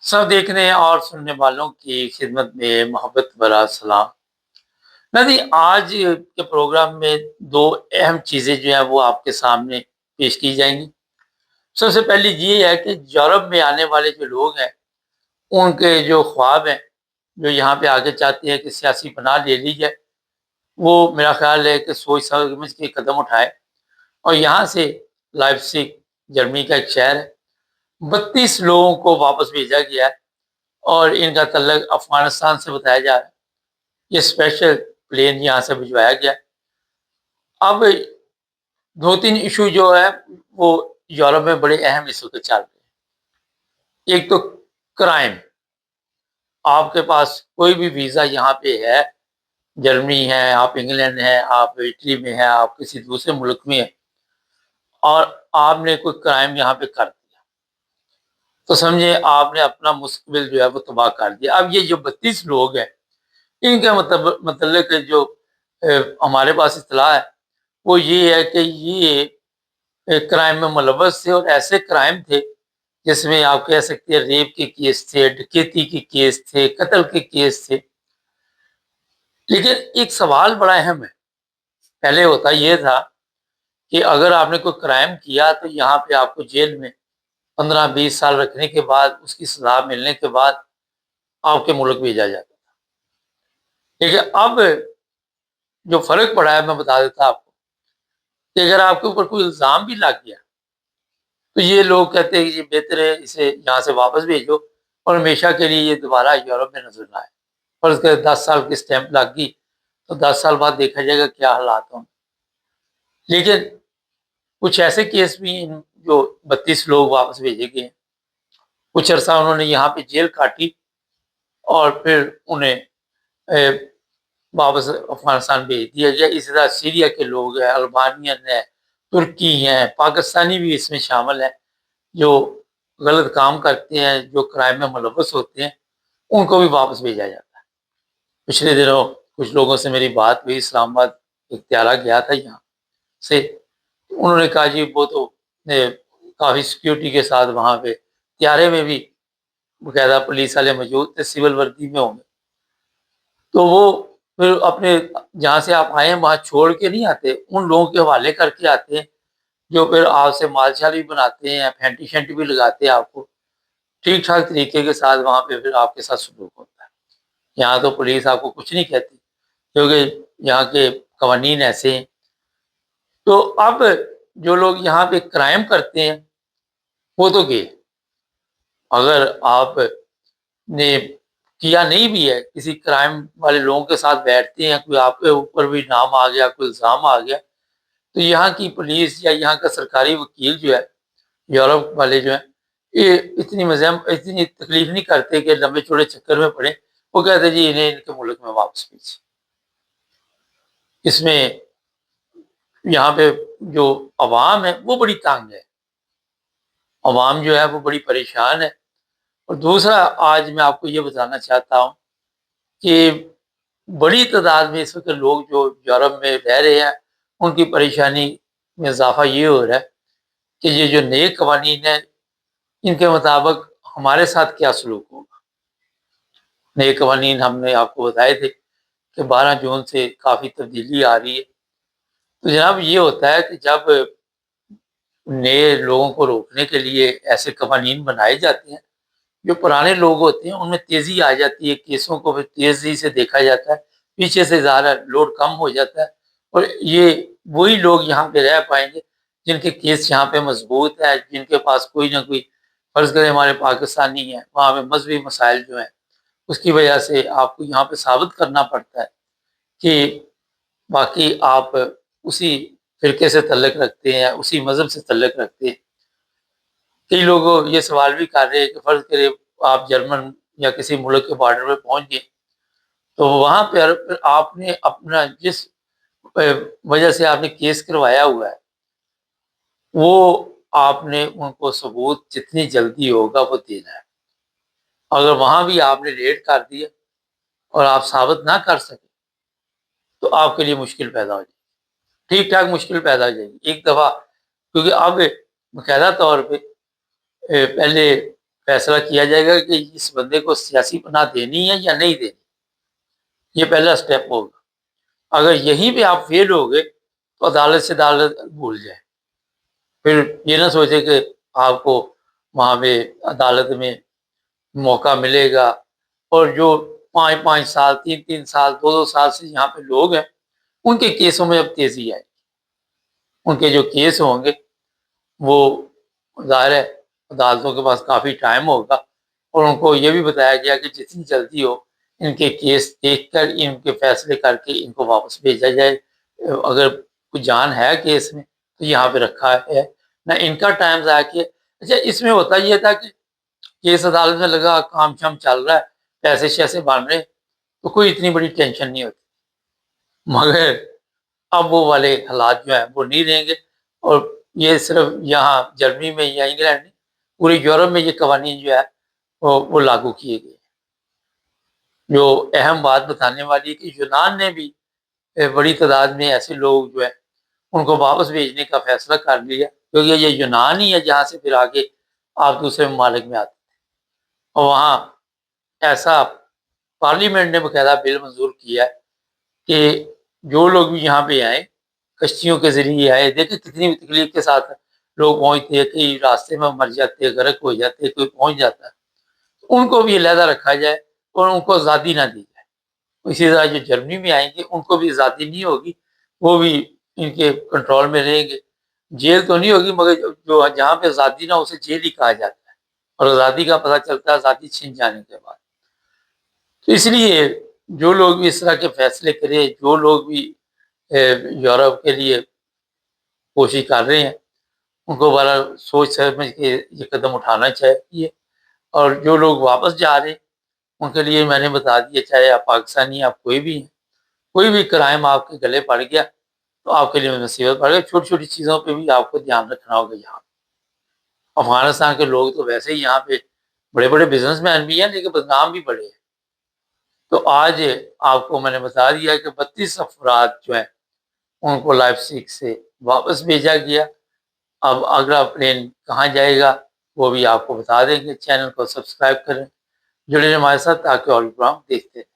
سب دیکھنے اور سننے والوں کی خدمت میں محبت برا سلام۔ ندی آج کے پروگرام میں دو اہم چیزیں جو ہیں وہ آپ کے سامنے پیش کی جائیں گی۔ سب سے پہلی یہ ہے کہ یورپ میں آنے والے جو لوگ ہیں ان کے جو خواب ہیں، جو یہاں پہ آگے چاہتے ہیں کہ سیاسی پناہ لے لی جائے، وہ میرا خیال ہے کہ سوچ سمجھ کے قدم اٹھائے۔ اور یہاں سے لائپزگ جرمنی کا ایک شہر ہے، 32 لوگوں کو واپس بھیجا گیا ہے اور ان کا تعلق افغانستان سے بتایا جا رہا ہے۔ یہ اسپیشل پلین یہاں سے بھجوایا گیا۔ اب دو تین ایشو جو ہے وہ یورپ میں بڑے اہم اس وقت چل رہے ہیں۔ ایک تو کرائم، آپ کے پاس کوئی بھی ویزا یہاں پہ ہے، جرمنی ہے، آپ انگلینڈ ہے، آپ اٹلی میں ہے، آپ کسی دوسرے ملک میں ہے، اور آپ نے کوئی کرائم یہاں پہ کر دیا تو سمجھے آپ نے اپنا مستقبل جو ہے وہ تباہ کر دیا۔ اب یہ جو 32 لوگ ہیں ان کا متعلق جو ہمارے پاس اطلاع ہے وہ یہ ہے کہ یہ کرائم میں ملوث تھے، اور ایسے کرائم تھے جس میں آپ کہہ سکتے ہیں ریپ کے کیس تھے، ڈکیتی کے کیس تھے، قتل کے کیس تھے۔ لیکن ایک سوال بڑا اہم ہے، پہلے ہوتا یہ تھا کہ اگر آپ نے کوئی کرائم کیا تو یہاں پہ آپ کو جیل میں 15-20 سال رکھنے کے بعد، اس کی سزا ملنے کے بعد آپ کے ملک بھیجا جاتا تھا۔ لیکن اب جو فرق پڑا ہے میں بتا دیتا آپ کو کہ اگر آپ کے اوپر کوئی الزام بھی لگ گیا تو یہ لوگ کہتے ہیں کہ یہ بہتر ہے اسے یہاں سے واپس بھیجو اور ہمیشہ کے لیے یہ دوبارہ یورپ میں نظر نہ آئے۔ اور اس کے 10 سال کی اسٹیمپ لگ گئی تو 10 سال بعد دیکھا جائے گا کیا حالات ہوں۔ لیکن کچھ ایسے کیس بھی ہیں جو 32 لوگ واپس بھیجے گئے ہیں، کچھ عرصہ انہوں نے یہاں پہ جیل کاٹی اور پھر انہیں واپس افغانستان بھیج دیا گیا۔ اسی طرح سیریا کے لوگ ہیں، البانین ہیں، ترکی ہیں، پاکستانی بھی اس میں شامل ہیں، جو غلط کام کرتے ہیں، جو کرائم میں ملوث ہوتے ہیں، ان کو بھی واپس بھیجا جاتا ہے۔ پچھلے دنوں کچھ لوگوں سے میری بات ہوئی، اسلام آباد ایک طیارہ گیا تھا یہاں سے، انہوں نے کہا جی وہ تو کافی سیکیورٹی کے ساتھ وہاں پہ طیارے میں بھی باقاعدہ پولیس والے موجود تھے، سول وردی میں ہوں گے، تو وہ پھر اپنے جہاں سے آپ آئے ہیں وہاں چھوڑ کے نہیں آتے، ان لوگوں کے حوالے کر کے آتے ہیں جو پھر آپ سے مال شال بھی بناتے ہیں، پھینٹی شینٹی بھی لگاتے ہیں، آپ کو ٹھیک ٹھاک طریقے کے ساتھ وہاں پہ پھر آپ کے ساتھ سلوک ہوتا ہے۔ یہاں تو پولیس آپ کو کچھ نہیں کہتی کیونکہ یہاں کے قوانین ایسے ہیں۔ تو اب جو لوگ یہاں پہ کرائم کرتے ہیں وہ تو گئے، اگر آپ نے کیا نہیں بھی ہے، کسی کرائم والے لوگوں کے ساتھ بیٹھتے ہیں، کوئی آپ کے اوپر بھی نام آ گیا، کوئی الزام آ گیا، تو یہاں کی پولیس یا یہاں کا سرکاری وکیل جو ہے، یورپ والے جو ہیں، یہ اتنی تکلیف نہیں کرتے کہ لمبے چوڑے چکر میں پڑے، وہ کہتے جی انہیں ان کے ملک میں واپس بھیجیے۔ اس میں یہاں پہ جو عوام ہے وہ بڑی تنگ ہے، عوام جو ہے وہ بڑی پریشان ہے۔ اور دوسرا آج میں آپ کو یہ بتانا چاہتا ہوں کہ بڑی تعداد میں اس وقت لوگ جو یورپ میں رہ رہے ہیں ان کی پریشانی میں اضافہ یہ ہو رہا ہے کہ یہ جو نئے قوانین ہیں ان کے مطابق ہمارے ساتھ کیا سلوک ہوگا۔ نئے قوانین ہم نے آپ کو بتائے تھے کہ 12 جون سے کافی تبدیلی آ رہی ہے۔ تو جناب یہ ہوتا ہے کہ جب نئے لوگوں کو روکنے کے لیے ایسے قوانین بنائے جاتے ہیں، جو پرانے لوگ ہوتے ہیں ان میں تیزی آ جاتی ہے، کیسوں کو پھر تیزی سے دیکھا جاتا ہے، پیچھے سے زیادہ لوڈ کم ہو جاتا ہے، اور یہ وہی لوگ یہاں پہ رہ پائیں گے جن کے کیس یہاں پہ مضبوط ہے، جن کے پاس کوئی نہ کوئی، فرض کریں ہمارے پاکستانی ہیں، وہاں پہ مذہبی مسائل جو ہیں اس کی وجہ سے آپ کو یہاں پہ ثابت کرنا پڑتا ہے کہ باقی آپ اسی فرقے سے تعلق رکھتے ہیں، اسی مذہب سے تعلق رکھتے ہیں۔ کئی لوگ یہ سوال بھی کر رہے ہیں کہ فرض کرے آپ جرمن یا کسی ملک کے بارڈر پہ پہنچ گئے تو وہاں پہ آپ نے اپنا جس وجہ سے آپ نے کیس کروایا ہوا ہے وہ آپ نے ان کو ثبوت جتنی جلدی ہوگا وہ دینا ہے۔ اگر وہاں بھی آپ نے لیٹ کر دیا اور آپ ثابت نہ کر سکے تو آپ کے لیے مشکل پیدا ہو جائے گی، ٹھیک ٹھاک مشکل پیدا ہو جائے گی ایک دفعہ، کیونکہ اب باقاعدہ طور پہ پہلے فیصلہ کیا جائے گا کہ اس بندے کو سیاسی پناہ دینی ہے یا نہیں دینی. یہ پہلا سٹیپ ہوگا. اگر یہیں پہ آپ فیل ہو گئے تو عدالت سے عدالت بھول جائے. پھر یہ نہ سوچے کہ آپ کو وہاں پہ عدالت میں موقع ملے گا. اور جو 5 سال 3 سال 2 سال سے یہاں پہ لوگ ہیں ان کے کیسوں میں اب تیزی آئے گی. ان کے جو کیس ہوں گے وہ ظاہر ہے عدالتوں کے پاس کافی ٹائم ہوگا اور ان کو یہ بھی بتایا گیا کہ جتنی جلدی ہو ان کے کیس دیکھ کر ان کے فیصلے کر کے ان کو واپس بھیجا جائے. اگر کوئی جان ہے کیس میں تو یہاں پہ رکھا ہے نہ ان کا ٹائم ضائع کیا. اچھا اس میں ہوتا یہ تھا کہ کیس عدالت میں لگا کام شام چل رہا ہے پیسے شیسے بن رہے تو کوئی اتنی بڑی ٹینشن نہیں ہوتی. مگر اب وہ والے حالات جو ہیں وہ نہیں رہیں گے. اور یہ صرف یہاں جرمنی میں یا انگلینڈ میں پورے یورپ میں یہ قوانین جو ہے وہ لاگو کیے گئے. جو اہم بات بتانے والی ہے کہ یونان نے بھی بڑی تعداد میں ایسے لوگ جو ہے ان کو واپس بھیجنے کا فیصلہ کر لیا کیونکہ یہ یونان ہی ہے جہاں سے پھر آگے آپ دوسرے ممالک میں آتے تھے. اور وہاں ایسا پارلیمنٹ نے باقاعدہ بل منظور کیا ہے کہ جو لوگ بھی یہاں پہ آئے کشتیوں کے ذریعے آئے. دیکھیں کتنی تکلیف کے ساتھ لوگ پہنچتے ہیں, کئی راستے میں مر جاتے, غرق ہو جاتے, کوئی پہنچ جاتا ہے. ان کو بھی علیحدہ رکھا جائے اور ان کو آزادی نہ دی جائے. اسی طرح جو جرمنی میں آئیں گے ان کو بھی آزادی نہیں ہوگی, وہ بھی ان کے کنٹرول میں رہیں گے. جیل تو نہیں ہوگی مگر جو جہاں پہ آزادی نہ اسے جیل ہی کہا جاتا ہے اور آزادی کا پتہ چلتا ہے آزادی چھن جانے کے بعد. تو اس لیے جو لوگ بھی اس طرح کے فیصلے کرے, جو لوگ بھی یورپ کے لیے کوشش کر رہے ہیں ان کو بڑا سوچ سمجھ کے یہ قدم اٹھانا چاہیے. اور جو لوگ واپس جا رہے ہیں ان کے لیے میں نے بتا دیا چاہے آپ پاکستانی آپ کوئی بھی ہیں, کوئی بھی کرائم آپ کے گلے پڑ گیا تو آپ کے لیے مصیبت پڑ گئی. چھوٹی چھوٹی چیزوں پہ بھی آپ کو دھیان رکھنا ہوگا. یہاں افغانستان کے لوگ تو ویسے ہی یہاں پہ بڑے بڑے بزنس مین بھی ہیں لیکن بدنام بھی بڑے ہیں. تو آج آپ کو میں نے بتا دیا کہ 32 افراد جو ہیں ان کو لائپزگ سے واپس بھیجا گیا. اب اگلا پلین کہاں جائے گا وہ بھی آپ کو بتا دیں گے. چینل کو سبسکرائب کریں, جڑے رہیں ہمارے ساتھ تاکہ اور پروگرام دیکھتے رہیں.